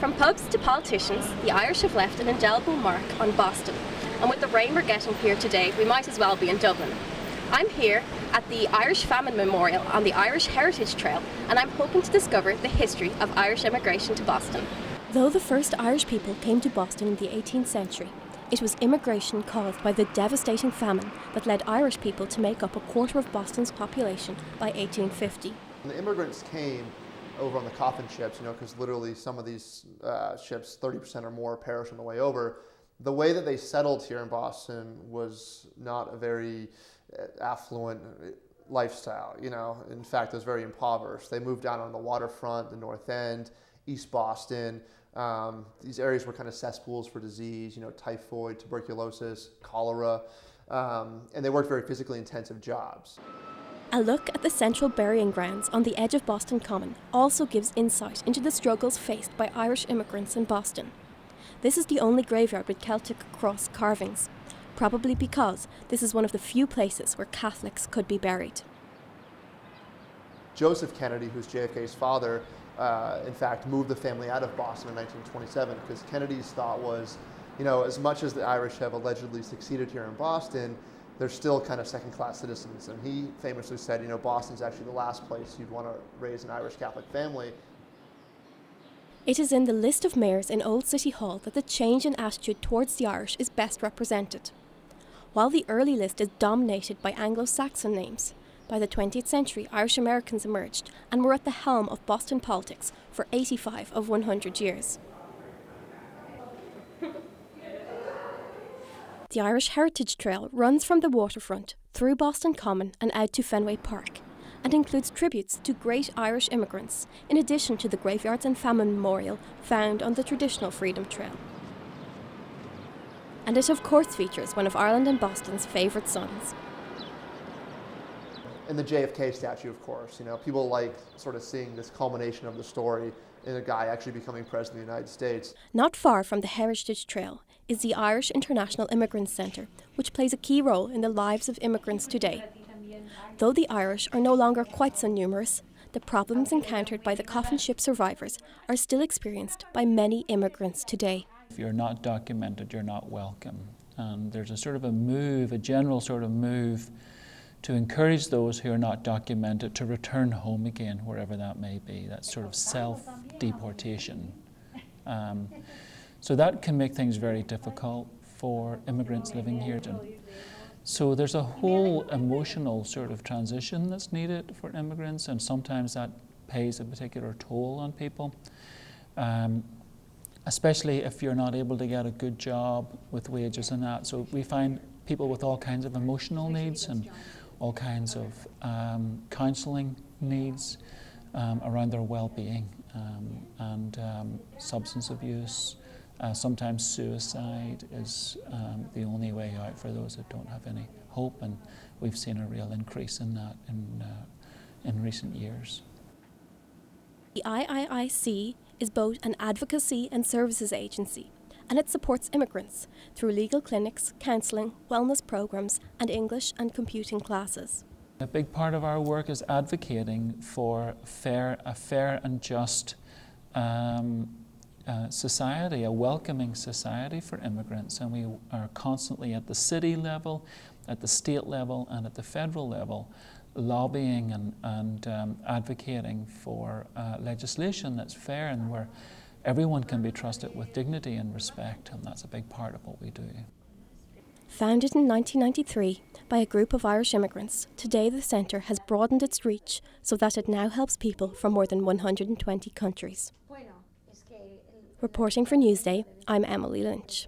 From pubs to politicians, the Irish have left an indelible mark on Boston. And with the rain we're getting here today, we might as well be in Dublin. I'm here at the Irish Famine Memorial on the Irish Heritage Trail, and I'm hoping to discover the history of Irish immigration to Boston. Though the first Irish people came to Boston in the 18th century, it was immigration caused by the devastating famine that led Irish people to make up a quarter of Boston's population by 1850. When the immigrants came over on the coffin ships, because literally some of these ships, 30% or more, perished on the way over, the way that they settled here in Boston was not a very affluent lifestyle. In fact, it was very impoverished. They moved down on the waterfront, the North End, East Boston. These areas were kind of cesspools for disease, typhoid, tuberculosis, cholera, and they worked very physically intensive jobs. A look at the central burying grounds on the edge of Boston Common also gives insight into the struggles faced by Irish immigrants in Boston. This is the only graveyard with Celtic cross carvings, probably because this is one of the few places where Catholics could be buried. Joseph Kennedy, who's JFK's father, in fact, moved the family out of Boston in 1927 because Kennedy's thought was, as much as the Irish have allegedly succeeded here in Boston, they're still kind of second-class citizens. And he famously said, Boston's actually the last place you'd want to raise an Irish Catholic family. It is in the list of mayors in Old City Hall that the change in attitude towards the Irish is best represented. While the early list is dominated by Anglo-Saxon names, by the 20th century Irish Americans emerged and were at the helm of Boston politics for 85 of 100 years. The Irish Heritage Trail runs from the waterfront through Boston Common and out to Fenway Park, and includes tributes to great Irish immigrants, in addition to the graveyards and famine memorial found on the traditional Freedom Trail. And it of course features one of Ireland and Boston's favourite sons. And the JFK statue, of course. People like sort of seeing this culmination of the story in a guy actually becoming president of the United States. Not far from the Heritage Trail is the Irish International Immigrant Centre, which plays a key role in the lives of immigrants today. Though the Irish are no longer quite so numerous, the problems encountered by the coffin ship survivors are still experienced by many immigrants today. If you're not documented, you're not welcome. And there's a sort of a general sort of move to encourage those who are not documented to return home again, wherever that may be. That's sort of self-deportation. So that can make things very difficult for immigrants living here. So there's a whole emotional sort of transition that's needed for immigrants, and sometimes that pays a particular toll on people, especially if you're not able to get a good job with wages and that. So we find people with all kinds of emotional needs and all kinds of counselling needs around their well-being, and substance abuse. Sometimes suicide is the only way out for those that don't have any hope, and we've seen a real increase in that in recent years. The IIIC is both an advocacy and services agency, and it supports immigrants through legal clinics, counselling, wellness programs, and English and computing classes. A big part of our work is advocating for a fair and just society, a welcoming society for immigrants, and we are constantly at the city level, at the state level, and at the federal level lobbying and advocating for legislation that's fair and where everyone can be trusted with dignity and respect, and that's a big part of what we do. Founded in 1993 by a group of Irish immigrants, today the centre has broadened its reach so that it now helps people from more than 120 countries. Reporting for NewsDay, I'm Emily Lynch.